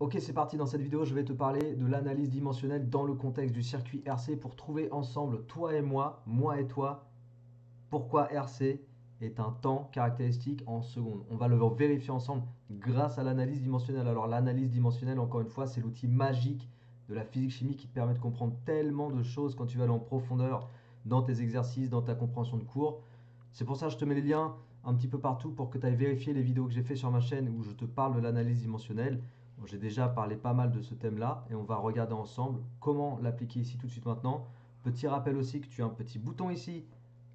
Ok, c'est parti. Dans cette vidéo, je vais te parler de l'analyse dimensionnelle dans le contexte du circuit RC pour trouver ensemble, toi et moi et toi, pourquoi RC est un temps caractéristique en secondes. On va le vérifier ensemble grâce à l'analyse dimensionnelle. Alors l'analyse dimensionnelle, encore une fois, c'est l'outil magique de la physique-chimie qui te permet de comprendre tellement de choses quand tu vas aller en profondeur dans tes exercices, dans ta compréhension de cours. C'est pour ça que je te mets les liens un petit peu partout pour que tu ailles vérifier les vidéos que j'ai fait sur ma chaîne où je te parle de l'analyse dimensionnelle. Bon, j'ai déjà parlé pas mal de ce thème-là et on va regarder ensemble comment l'appliquer ici tout de suite maintenant. Petit rappel aussi que tu as un petit bouton ici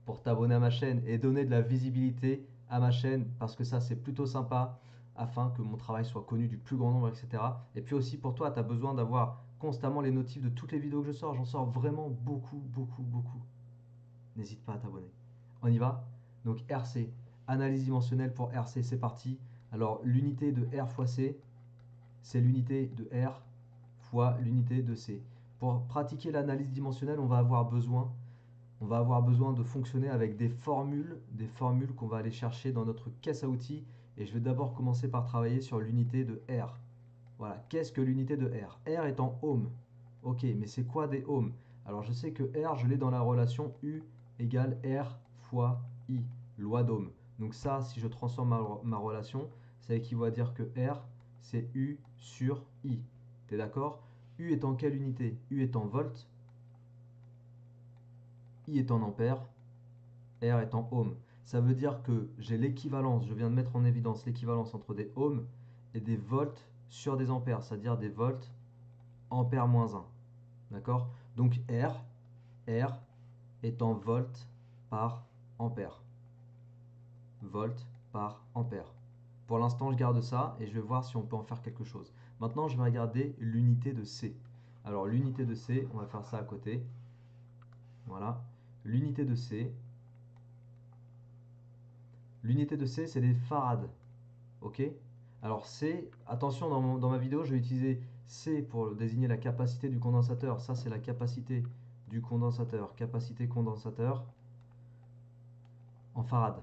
pour t'abonner à ma chaîne et donner de la visibilité à ma chaîne parce que ça c'est plutôt sympa afin que mon travail soit connu du plus grand nombre, etc. Et puis aussi pour toi, tu as besoin d'avoir constamment les notifs de toutes les vidéos que je sors. J'en sors vraiment beaucoup, beaucoup, beaucoup. N'hésite pas à t'abonner. On y va? Donc RC, analyse dimensionnelle pour RC, c'est parti. Alors l'unité de R fois C, c'est l'unité de R fois l'unité de C. Pour pratiquer l'analyse dimensionnelle, on va avoir besoin de fonctionner avec des formules qu'on va aller chercher dans notre caisse à outils. Et je vais d'abord commencer par travailler sur l'unité de R. Voilà, qu'est-ce que l'unité de R? R est en ohms. Ok, mais c'est quoi des ohms? Alors je sais que R, je l'ai dans la relation U égale R fois I, loi d'ohm. Donc ça, si je transforme ma relation, ça équivaut à dire que R, c'est U sur I. T'es d'accord? U est en quelle unité? U est en volts, I est en ampères, R est en ohms. Ça veut dire que j'ai l'équivalence, je viens de mettre en évidence l'équivalence entre des ohms et des volts sur des ampères, c'est-à-dire des volts ampère moins 1. D'accord? Donc R est en volts par ampère. Volts par ampère. Pour l'instant, je garde ça et je vais voir si on peut en faire quelque chose. Maintenant, je vais regarder l'unité de C. Alors, l'unité de C, on va faire ça à côté. Voilà. L'unité de C. L'unité de C, c'est des farads. Ok? Alors C, attention, dans ma vidéo, je vais utiliser C pour désigner la capacité du condensateur. Ça, c'est la capacité du condensateur. Capacité condensateur en farad.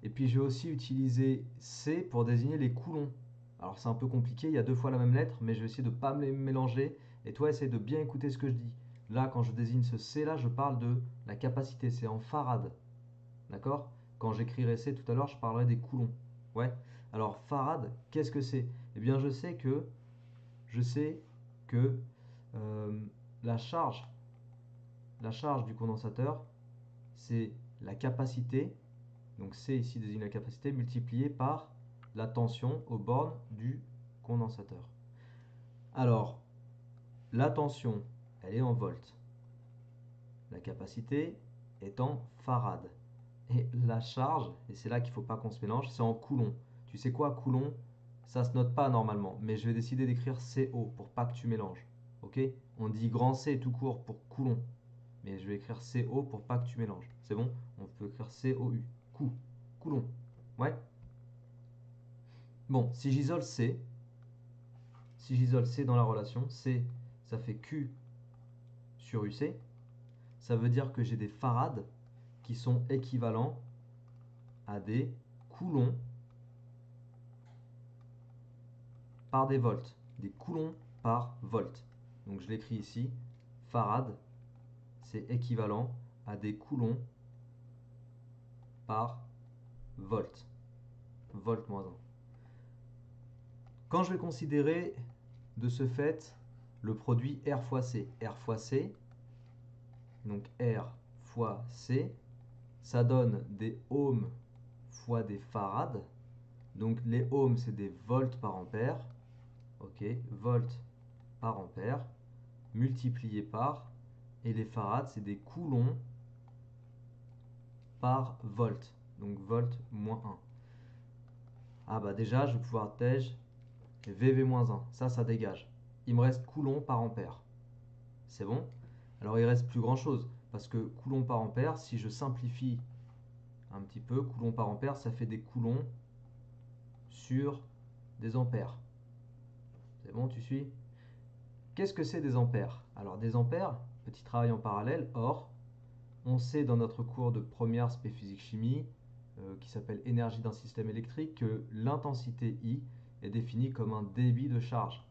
Et puis, je vais aussi utiliser C pour désigner les coulomb. Alors, c'est un peu compliqué, il y a deux fois la même lettre, mais je vais essayer de ne pas me les mélanger. Et toi, essaye de bien écouter ce que je dis. Là, quand je désigne ce C-là, je parle de la capacité. C'est en farad. D'accord? Quand j'écrirai C tout à l'heure, je parlerai des coulomb. Ouais. Alors, farad, qu'est-ce que c'est? Eh bien, je sais que euh, la charge, la charge du condensateur, c'est la capacité, donc C ici désigne la capacité, multipliée par la tension aux bornes du condensateur. Alors, la tension, elle est en volts. La capacité est en farad. Et la charge, et c'est là qu'il ne faut pas qu'on se mélange, c'est en coulomb. Tu sais quoi, coulomb, ça se note pas normalement, mais je vais décider d'écrire CO pour pas que tu mélanges. Ok? On dit grand C tout court pour coulomb, mais je vais écrire CO pour pas que tu mélanges. C'est bon? On peut écrire COU. Coulomb. Ouais? Bon, si j'isole C dans la relation, C, ça fait Q sur UC. Ça veut dire que j'ai des farads qui sont équivalents à des coulombs par des volts. Des coulombs par volt. Donc je l'écris ici. Farad, c'est équivalent à des coulombs par volt. Volt moins 1. Quand je vais considérer de ce fait le produit R fois C. R fois C, donc R fois C, ça donne des ohms fois des farads. Donc les ohms, c'est des volts par ampère. Ok, volts par ampère, multiplié par, et les farads, c'est des coulombs par volt. Donc volt moins 1. Ah bah déjà, je vais pouvoir tège VV moins 1. Ça dégage. Il me reste coulomb par ampère. C'est bon? Alors il reste plus grand chose. Parce que coulomb par ampère, si je simplifie un petit peu, coulomb par ampère, ça fait des coulombs sur des ampères. C'est bon, tu suis? Qu'est-ce que c'est des ampères? Alors des ampères, petit travail en parallèle, or, on sait dans notre cours de première spé physique chimie qui s'appelle énergie d'un système électrique, que l'intensité I est définie comme un débit de charge.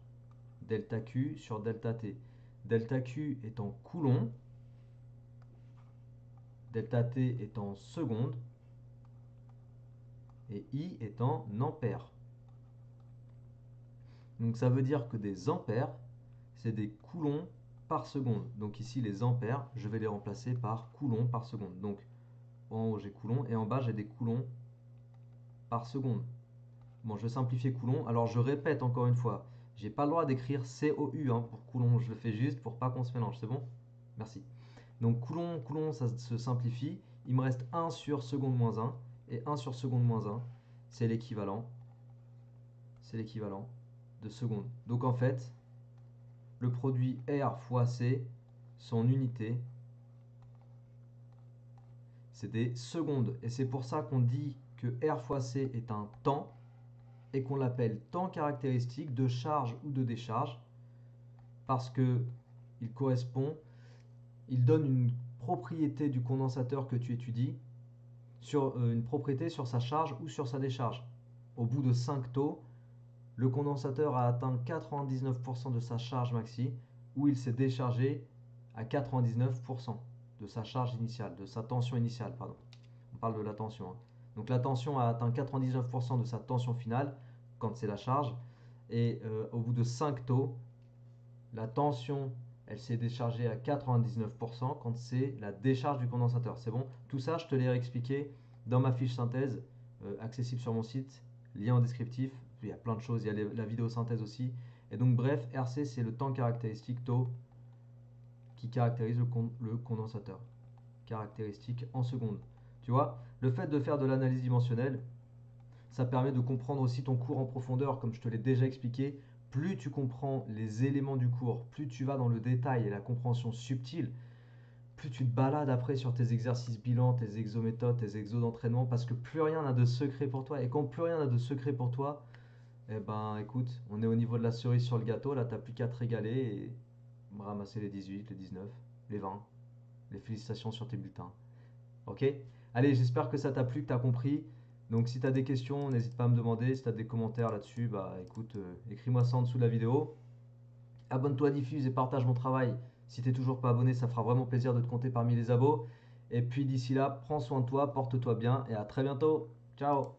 Delta Q sur delta T. Delta Q est en coulomb, delta T est en seconde, et I est en ampères. Donc ça veut dire que des ampères, c'est des coulombs par seconde. Donc ici, les ampères, je vais les remplacer par coulombs par seconde. Donc en haut, j'ai coulomb et en bas, j'ai des coulombs par seconde. Bon, je vais simplifier coulomb. Alors je répète encore une fois, j'ai pas le droit d'écrire COU hein, pour coulomb. Je le fais juste pour pas qu'on se mélange. C'est bon? Merci. Donc coulomb, ça se simplifie. Il me reste 1 sur seconde moins 1. Et 1 sur seconde moins 1, c'est l'équivalent. C'est l'équivalent de seconde. Donc en fait, le produit R fois C, son unité, c'est des secondes. Et c'est pour ça qu'on dit que R fois C est un temps et qu'on l'appelle temps caractéristique de charge ou de décharge parce que il donne une propriété du condensateur que tu étudies, une propriété sur sa charge ou sur sa décharge. Au bout de 5 taux, le condensateur a atteint 99% de sa charge maxi ou il s'est déchargé à 99% de sa charge initiale, de sa tension initiale, pardon. On parle de la tension. Hein. Donc la tension a atteint 99% de sa tension finale quand c'est la charge. Et au bout de 5 taux, la tension, elle s'est déchargée à 99% quand c'est la décharge du condensateur. C'est bon? Tout ça, je te l'ai réexpliqué dans ma fiche synthèse, accessible sur mon site, lien en descriptif. Il y a plein de choses, il y a la vidéo synthèse aussi. Et donc bref, RC, c'est le temps caractéristique taux qui caractérise le condensateur. Caractéristique en secondes. Tu vois, le fait de faire de l'analyse dimensionnelle, ça permet de comprendre aussi ton cours en profondeur, comme je te l'ai déjà expliqué. Plus tu comprends les éléments du cours, plus tu vas dans le détail et la compréhension subtile, plus tu te balades après sur tes exercices bilans, tes exométhodes, tes exos d'entraînement, parce que plus rien n'a de secret pour toi. Et quand plus rien n'a de secret pour toi, eh ben écoute, on est au niveau de la cerise sur le gâteau, là t'as plus qu'à te régaler et ramasser les 18, les 19, les 20. Les félicitations sur tes bulletins. Ok? Allez, j'espère que ça t'a plu, que tu as compris. Donc si tu as des questions, n'hésite pas à me demander. Si tu as des commentaires là-dessus, bah écoute, écris-moi ça en dessous de la vidéo. Abonne-toi, diffuse et partage mon travail. Si tu n'es toujours pas abonné, ça fera vraiment plaisir de te compter parmi les abos. Et puis d'ici là, prends soin de toi, porte-toi bien et à très bientôt. Ciao!